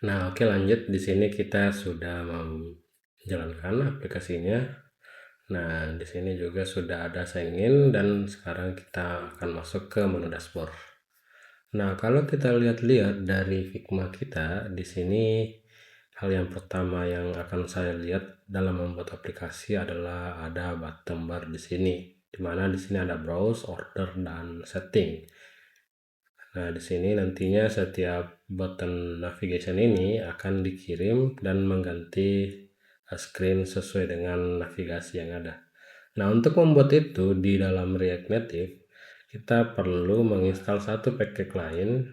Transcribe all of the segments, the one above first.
Nah, oke, lanjut. Di sini kita sudah menjalankan aplikasinya. Nah, di sini juga sudah ada sign in dan sekarang kita akan masuk ke menu dashboard. Nah, kalau kita lihat-lihat dari Figma kita, di sini hal yang pertama yang akan saya lihat dalam membuat aplikasi adalah ada button bar di sini, di mana di sini ada browse, order, dan setting. Nah, di sini nantinya setiap button navigation ini akan dikirim dan mengganti screen sesuai dengan navigasi yang ada. Nah, untuk membuat itu di dalam React Native, kita perlu menginstal satu package lain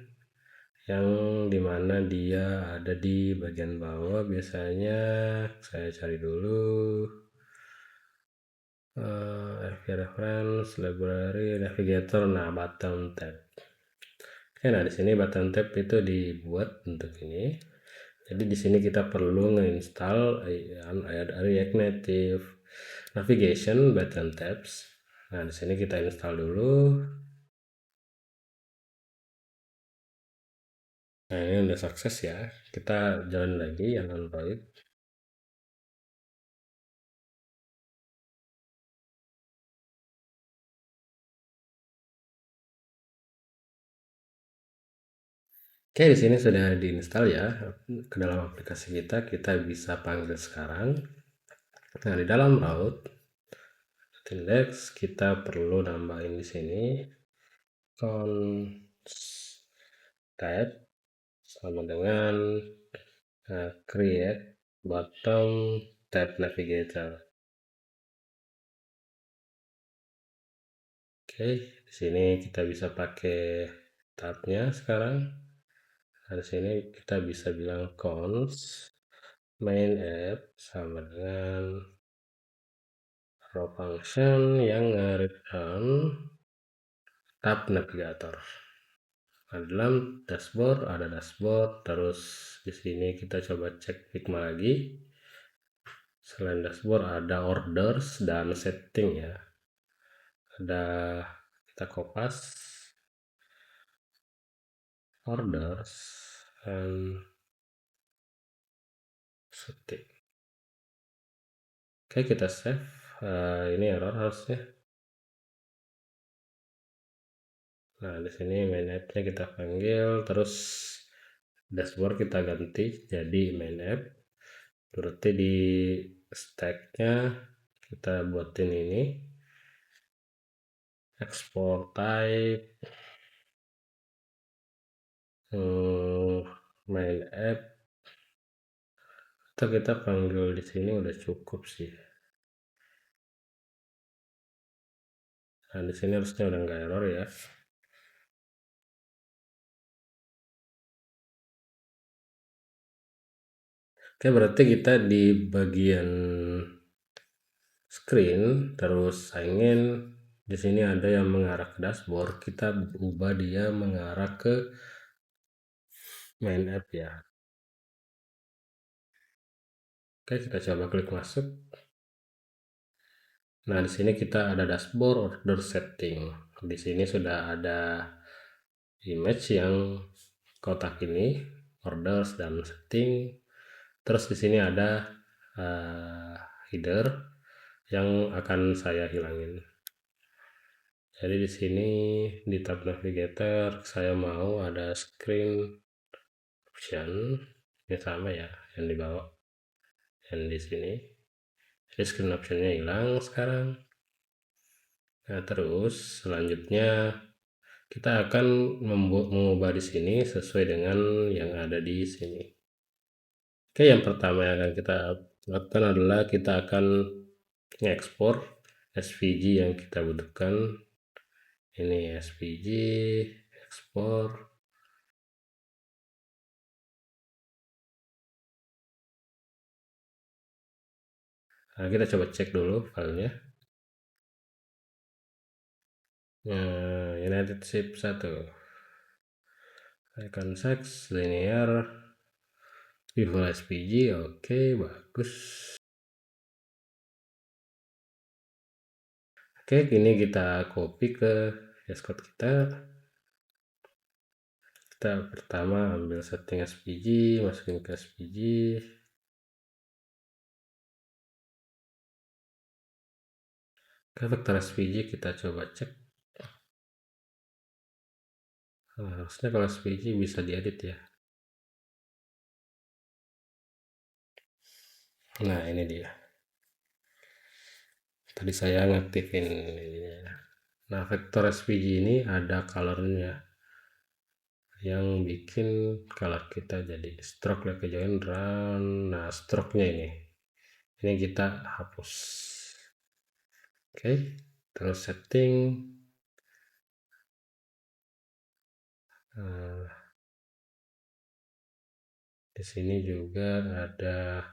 yang dimana dia ada di bagian bawah. Biasanya saya cari dulu FV Reference, Library, Navigator, nah button tab. Oke, nah di sini button tab itu dibuat untuk ini. Jadi di sini kita perlu nginstall React Native Navigation button tabs. Nah, di sini kita install dulu. Nah, ini udah sukses ya. Kita jalan lagi yang Android. Oke, di sini sudah diinstal ya ke dalam aplikasi kita. Kita bisa panggil sekarang. Nah, di dalam route index kita perlu nambahin di sini const type sama dengan create bottom tab navigator. Oke, di sini kita bisa pakai tabnya sekarang. Nah, di sini kita bisa bilang const main app sama dengan raw function yang return tab navigator. Nah, dalam dashboard ada dashboard, terus di sini kita coba cek Figma lagi. Selain dashboard ada orders dan setting ya. Ada, kita kopas orders dan setting. Oke, kita save. Ini error harusnya. Nah, di sini main app-nya kita panggil, terus dashboard kita ganti jadi main app. Berarti di stack-nya kita buatin ini export type main app, atau kita panggil di sini udah cukup sih. Nah, di sini harusnya udah nggak error ya. Oke, berarti kita di bagian screen terus ingin di sini ada yang mengarah ke dashboard, kita ubah dia mengarah ke main app ya. Oke, kita coba klik masuk. Nah, di sini kita ada dashboard order setting. Di sini sudah ada image yang kotak ini, orders dan setting. Terus di sini ada header yang akan saya hilangin. Jadi di sini di tab navigator saya mau ada screen option, ini sama ya yang di bawah, yang di sini. Jadi screen optionnya hilang sekarang. Nah, terus selanjutnya kita akan mengubah di sini sesuai dengan yang ada di sini. Oke, yang pertama yang akan kita lakukan adalah kita akan mengekspor SVG yang kita butuhkan. Ini SVG, ekspor. Nah, kita coba cek dulu filenya. United Shape 1. Icon sex, linear, visual SVG, oke, bagus. Oke, ini kita copy ke dashboard kita. Kita pertama ambil setting SVG, masukin ke SVG. Ke vektor SVG kita coba cek. Nah, harusnya kalau SVG bisa diedit ya. Nah, ini dia. Tadi saya ngaktifin ini. Nah, vektor SVG ini ada colornya yang bikin color kita jadi stroke like join round. Nah, stroke-nya ini kita hapus. Oke, terus setting. Nah, di sini juga ada,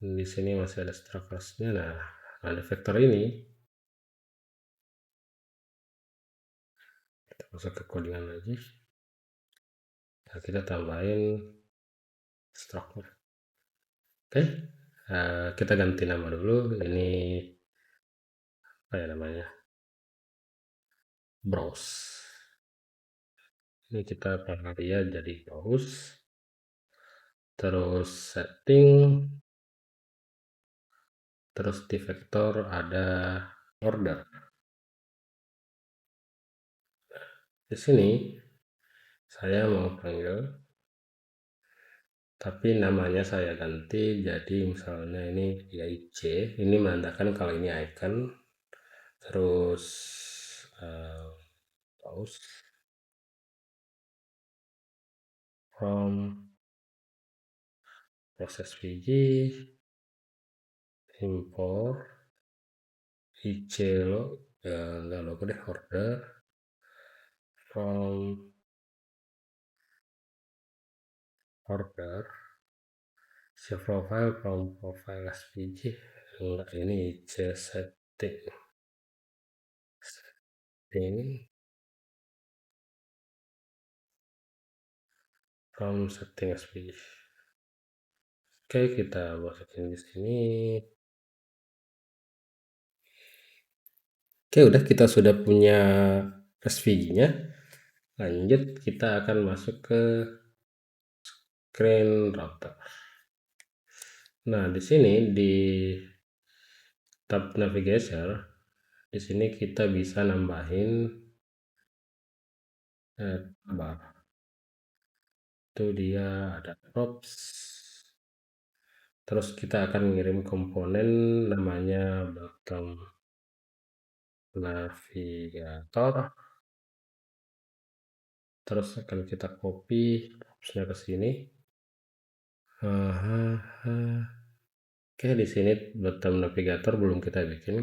di sini masih ada stroke-nya. Nah, ada vektor ini. Kita masuk ke codingan lagi. Nah, kita tambahin stroke. Oke, kita ganti nama dulu. Ini apa ya namanya? Browse. Ini kita panggil dia jadi browse. Terus setting. Terus di vektor ada order. Di sini saya mau panggil, tapi namanya saya ganti jadi misalnya ini IC. Ini menandakan kalau ini icon. Terus pause from proses VG import IC enggak logo deh, order from order save profile from profile SVG. Enggak, ini IC setting from setting SVG. Oke, kita masukin di sini. Oke, udah kita sudah punya SVG-nya. Lanjut kita akan masuk ke screen router. Nah, di sini di tab navigator, di sini kita bisa nambahin bar. Itu dia ada props. Terus kita akan mengirim komponen namanya bottom navigator. Terus akan kita copy propsnya ke sini. Oke, di sini bottom navigator belum kita bikin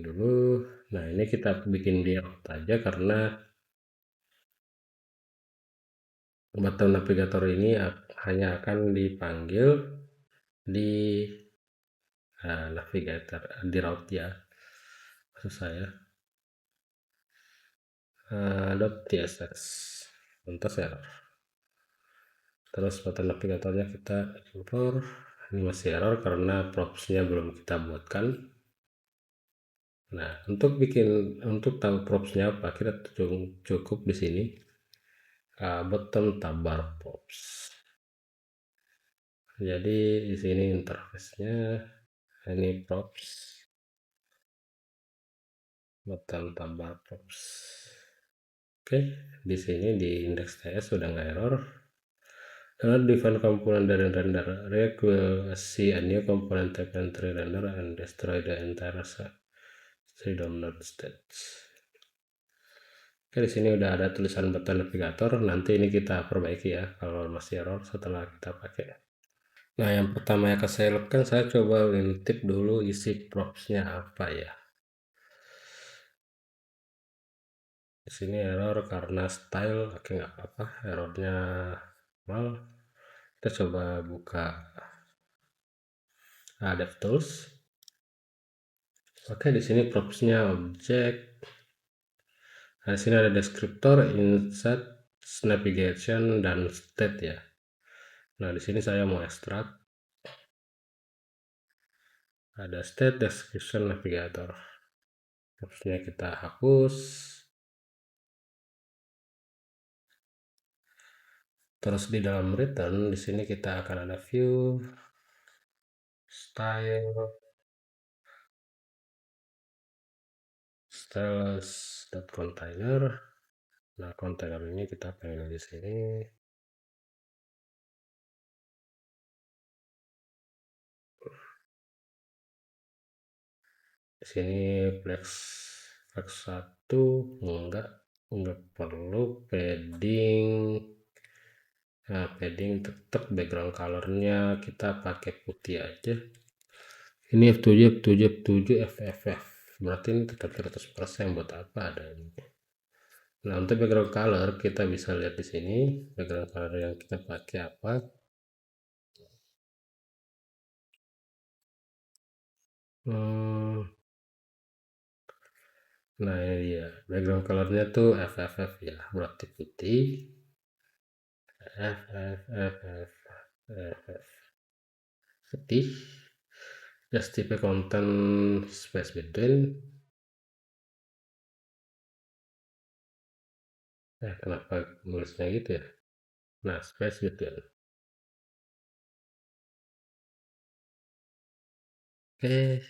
dulu. Nah, ini kita bikin di out aja karena bottom navigator ini hanya akan dipanggil di navigator di route ya, maksud saya .tss lantas error. Terus button navigatornya kita import. Ini masih error karena propsnya belum kita buatkan. Nah, untuk tahu propsnya apa, kita cukup di sini bottom tabbar props. Jadi di sini interface-nya ini props bottom tabbar props. Oke, di sini di index.ts sudah nggak error. Define component dari render. React will see a new component type entry render and destroy the entire download stage. Oke, di sini udah ada tulisan button navigator. Nanti ini kita perbaiki ya kalau masih error setelah kita pakai. Nah, yang pertama yang saya lakukan, saya coba intip dulu isi propsnya apa ya. Di sini error karena style. Oke, nggak apa-apa, errornya normal. Kita coba buka DevTools. Oke, di sini propsnya objek. Nah, di sini ada deskriptor, insert, navigation, dan state ya. Nah, di sini saya mau ekstrak. Ada state, description, navigator. Propsnya kita hapus. Terus di dalam return di sini kita akan ada view, stylus.container. Nah, kontainer ini kita pilih di sini. Di sini flex 1 enggak perlu padding. Nah, padding tetap background colornya kita pakai putih aja. Ini F7 FFF. Berarti ini tetap 100% buat apa ada ini. Nah, untuk background color kita bisa lihat di sini background color yang kita pakai apa. Nah, ini dia background colornya tuh FFF ya, berarti putih. FFF putih. Justify content space between. Kenapa nulisnya gitu ya? Nah, space between. Oke.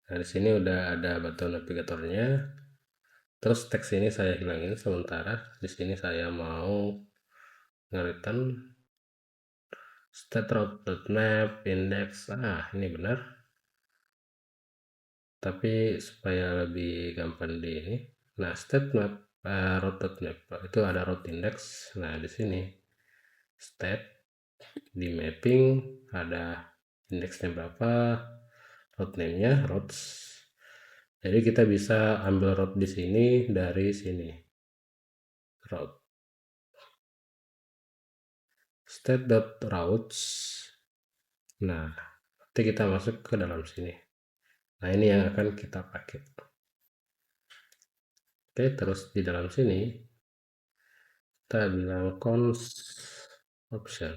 Nah, di sini udah ada button navigatornya. Terus teks ini saya hilangin sementara. Di sini saya mau nge-return state route.map index. Ini benar. Tapi supaya lebih gampang di ini. Nah, state map route.map itu ada route index. Nah, di sini state di mapping ada indeksnya berapa, route name-nya routes. Jadi kita bisa ambil route di sini dari sini. Route state.routes. Nah, nanti kita masuk ke dalam sini. Nah, ini yang akan kita pakai. Oke, terus di dalam sini kita bilang const option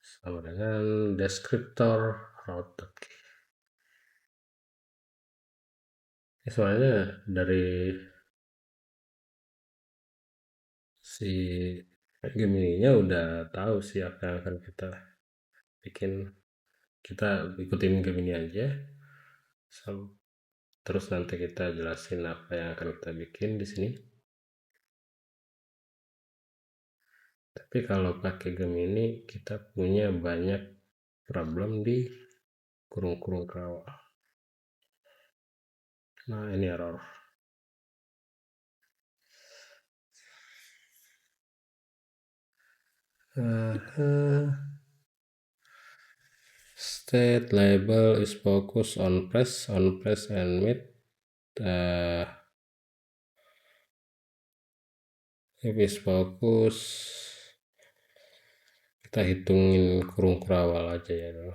sama dengan descriptor route. Ini soalnya dari si Gemini-nya udah tahu sih apa yang akan kita bikin. Kita ikutin Gemini aja. Terus nanti kita jelasin apa yang akan kita bikin di sini. Tapi kalau pakai Gemini kita punya banyak problem di kurung-kurung rawa. Nah, ini error. State label is focus on press and mid. If is focus kita hitungin kurung kerawal aja ya dulu.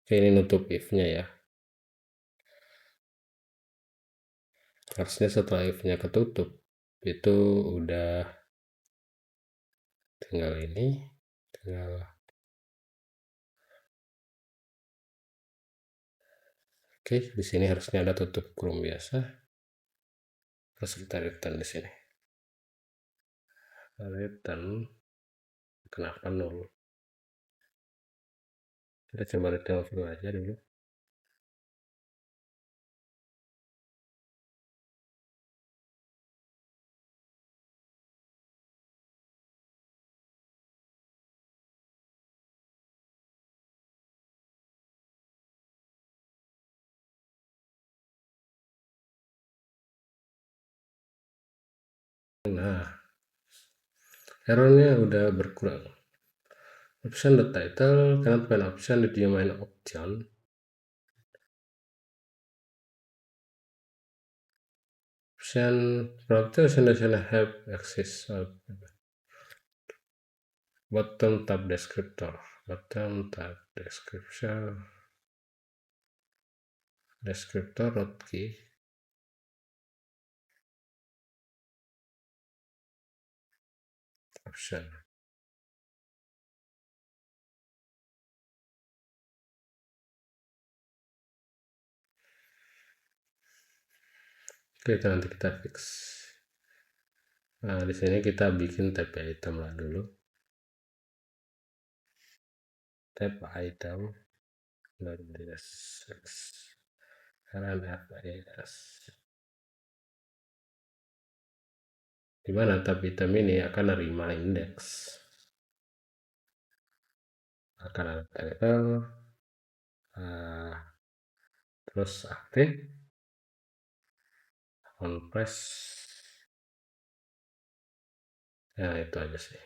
Oke, ini nutup if-nya ya. Harusnya setelah if-nya ketutup itu udah tinggal oke, di sini harusnya ada tutup kurung biasa. Terus kita return di sini. Return kenapa nol? Kita coba return dulu aja dulu. Nah, errornya udah berkurang. Option the title cannot find option di domain option. Option protection doesn't have access. Bottom tab descriptor. Bottom tab descriptor root key. Option. Oke, itu nanti kita fix. Nah, di sini kita bikin tab item lah dulu. Tab item baru sekarang FIS. Dimana tab item ini akan menerima indeks, akan ada title, terus aktif, on press, ya itu aja sih.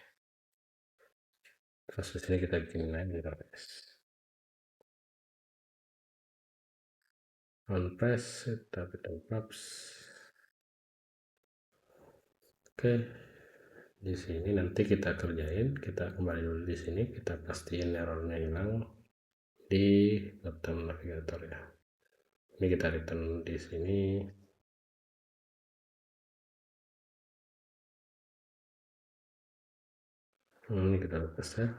Terus di sini kita bikin lagi guys. On press, tapi props. Oke, di sini nanti kita kerjain, kita kembali dulu di sini, kita pastiin errornya hilang di bottom navigator ya. Ini kita return di sini. Ini kita buka save.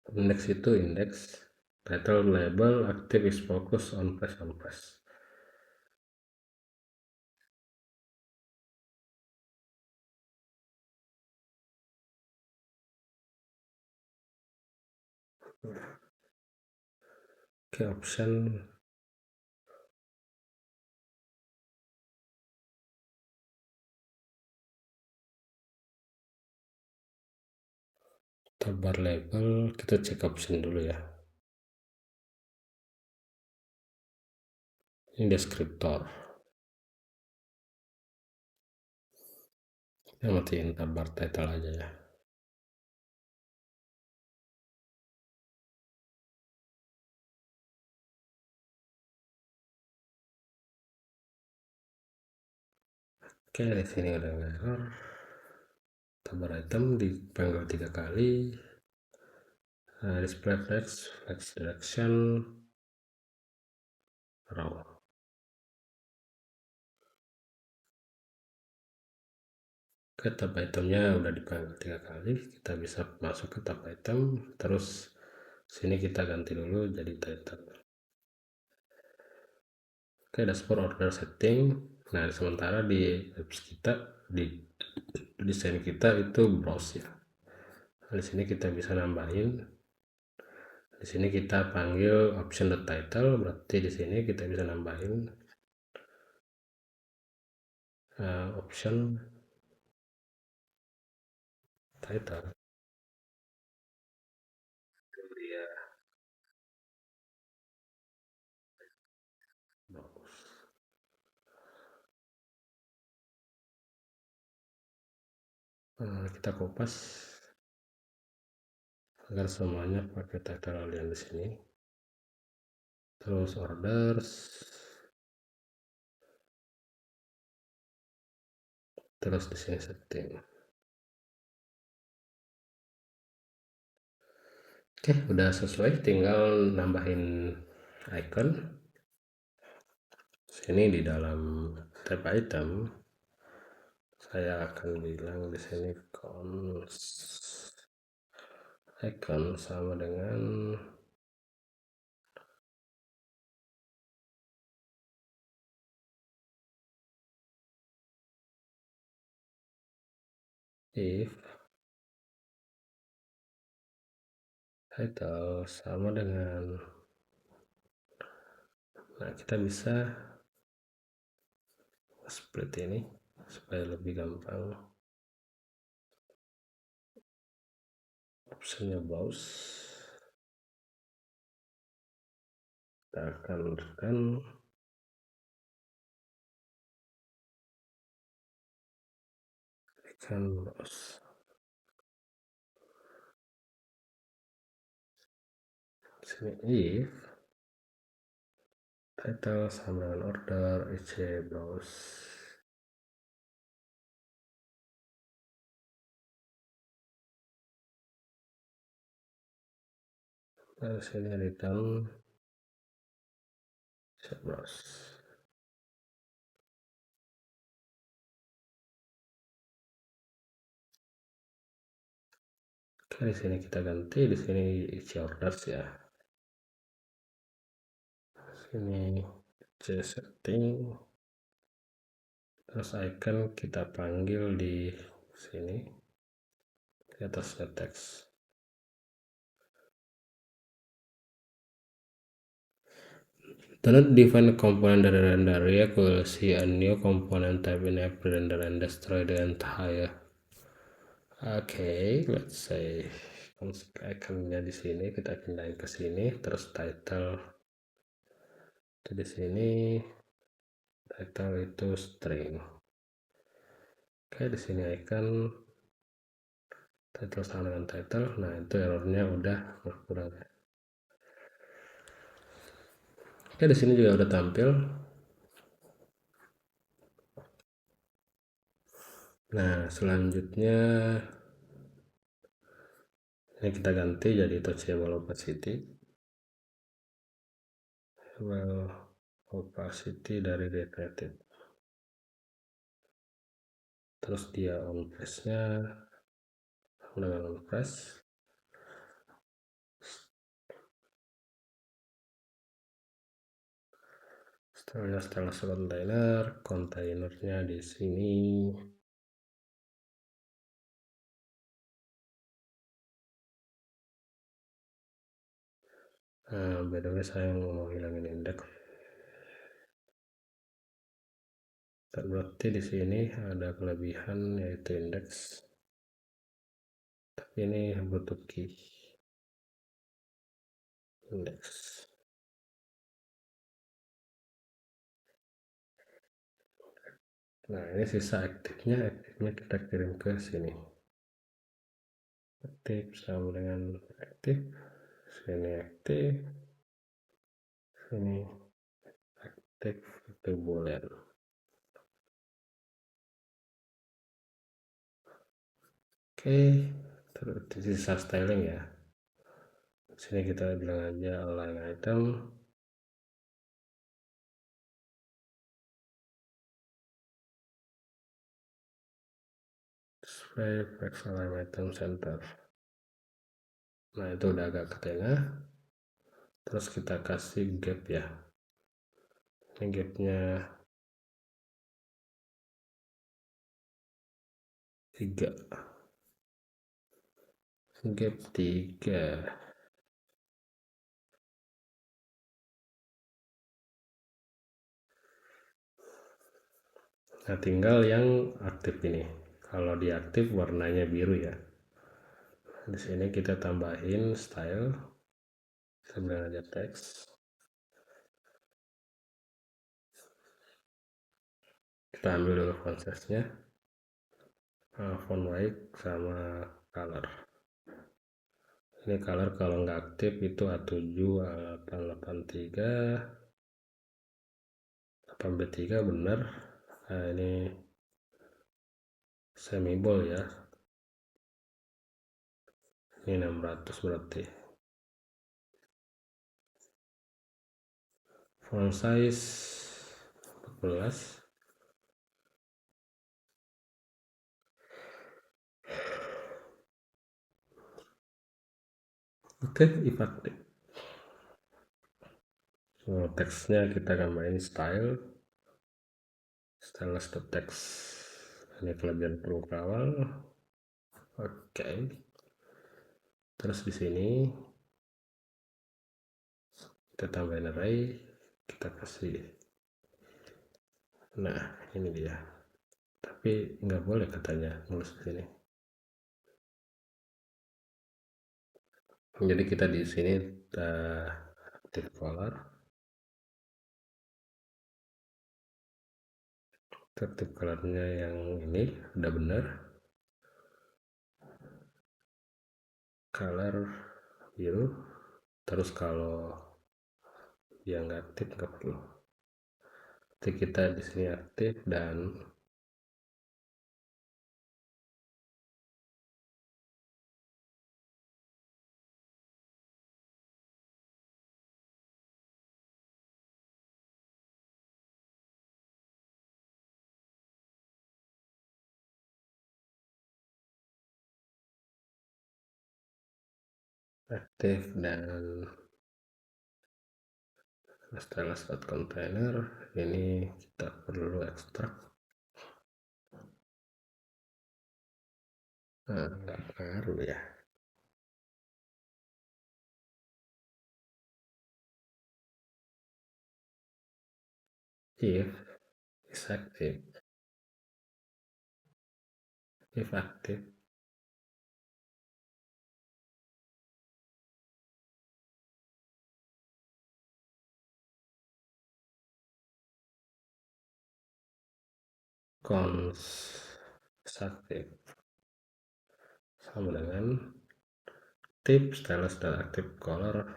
Indeks itu indeks title label active is focus on press. Oke, option bar label, kita cek option dulu ya. Ini deskriptor, kita matiin bar title aja ya. Oke, di sini ada error. Bar item dipanggil 3 kali. Display flex direction, raw. Oke, tab itemnya udah dipanggil 3 kali, kita bisa masuk ke tab item, terus sini kita ganti dulu jadi title. Oke, dashboard order setting. Nah, sementara di apps kita, di desain kita itu browse ya. Nah, di sini kita bisa nambahin. Di sini kita panggil option the title, berarti di sini kita bisa nambahin option title. Ya, kita kopas agar semuanya pakai title yang di sini. Terus orders, terus di sini setting. Oke, udah sesuai, tinggal nambahin icon. Sini di dalam tab item saya akan bilang di sini icon sama dengan if title sama dengan, nah kita bisa split ini supaya lebih gampang. Optionnya browse, kita akan tekan browse. Sini if title sama dengan order ec browse. Nah, sini return browse. Oke, di sini kita ganti, di sini isi orders ya. Ini C setting, terus icon kita panggil di sini di atasnya teks. Do not define a component that render React will see a new component type in every render and destroy the entire. Okay, let's say iconnya di sini kita pindahin ke sini, terus title itu di sini, title itu string. Oke, di sini icon title sama dengan title. Nah, itu errornya udah berkurang. Oke, di sini juga udah tampil. Nah, selanjutnya ini kita ganti jadi touchable opacity. Well, opacity dari decorated. Terus dia on press-nya dengan on press. Stylenya stylus container, kontainernya di sini. Nah, by the way saya mau hilangin indeks. Berarti di sini ada kelebihan yaitu indeks. Tapi ini butuh key. Indeks. Nah, ini sisa aktifnya kita kirim ke sini. Aktif sama dengan aktif. Sini aktif. Sini aktif itu boolean. Oke, terus sisa styling ya. Sini kita bilang aja align item. Display flex align item center. Nah, itu udah agak ke tengah. Terus kita kasih gap ya. Ini gapnya 3. Gap 3. Nah, tinggal yang aktif ini. Kalau diaktif warnanya biru ya. Di sini kita tambahin style. Sebenarnya aja teks. Kita ambil dulu fontsnya. Font white sama color. Ini color kalau nggak aktif itu A7, A883, 8B3 benar. Nah, ini semi bold ya. Ini 600 berarti. Font size 14. Oke, efektif. So, teksnya kita tambahin style. Stylus to text. Ini kelebihan perlu kawal. Oke. Terus di sini kita tambahin array. Kita kasih. Nah, ini dia. Tapi nggak boleh katanya nulis di sini. Jadi kita di sini active color. Active colornya yang ini udah benar. Color biru. Terus kalau yang nggak aktif nggak perlu. Jadi kita di sini aktif dan aktif dan stylus.container ini kita perlu ekstrak. Nah, nggak ngaruh ya. If is active, if active, cons is active sama dengan tip stylus dan active color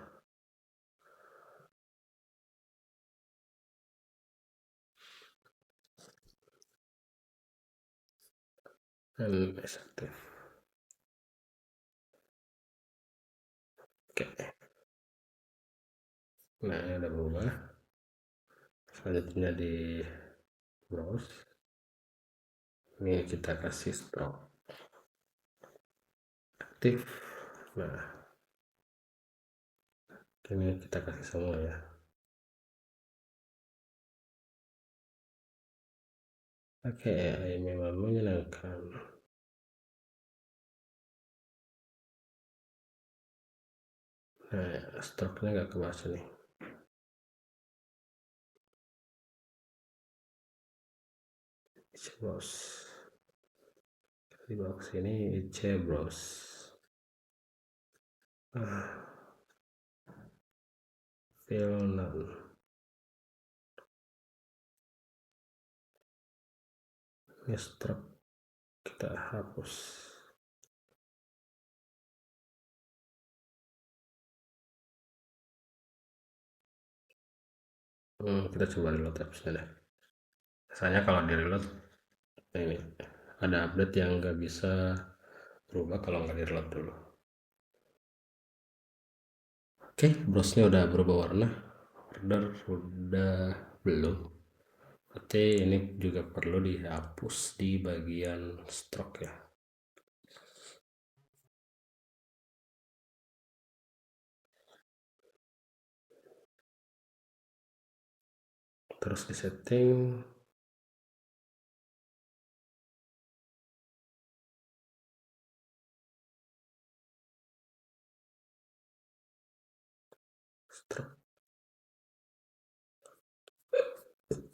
and is active. Oke, nah ini udah berubah. Selanjutnya di browse, ini kita kasih stroke aktif. Nah, ini kita kasih semua ya. Oke, ini memang menyenangkan. Nah, stroke-nya nggak kebaca nih. Browse di bawah sini browse. Fill none. Ini stroke kita hapus. Kita coba reload appsnya deh. Biasanya kalau di reload ini ada update yang nggak bisa berubah kalau nggak di reload dulu. Oke, browse-nya udah berubah warna. Order udah belum. Berarti ini juga perlu dihapus di bagian stroke ya. Terus di setting, stroke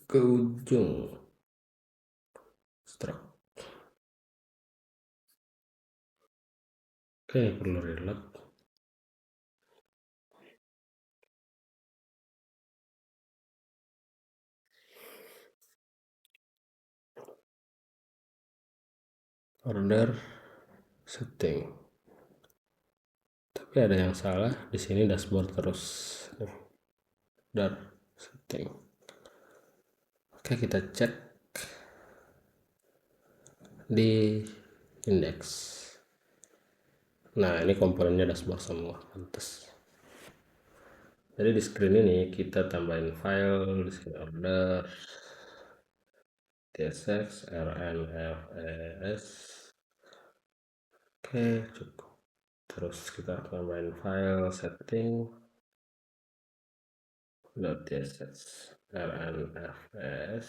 ke ujung, stroke. Oke, perlu reload. Order setting. Tapi ada yang salah di sini, dashboard terus. Order setting. Oke, kita cek di index. Nah, ini komponennya dashboard semua, pantas. Jadi di screen ini kita tambahin file, di sini order, tsx, rnfes. Oke, cukup. Terus kita tambahin file setting .tsx, rnfes,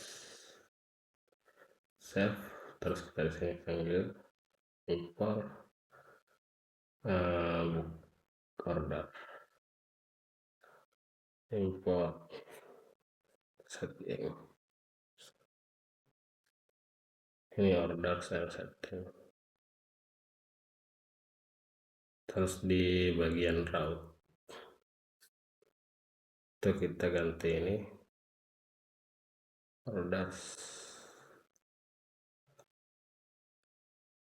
save. Terus kita di sini panggil import order, import setting. Ini order saya setting. Terus di bagian route itu kita ganti ini order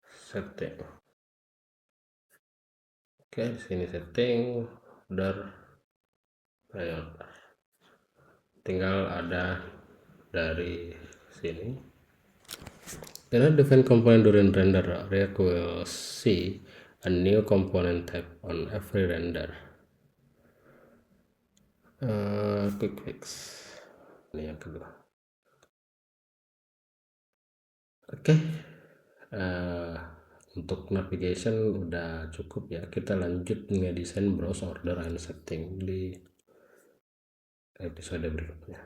setting. Oke, di sini setting order priority. Tinggal ada dari sini. Then define component during render. React will see a new component type on every render. Quick fix. Ini yang kedua. Oke. Untuk navigation udah cukup ya. Kita lanjut ngedesain browse order and setting di episode berikutnya.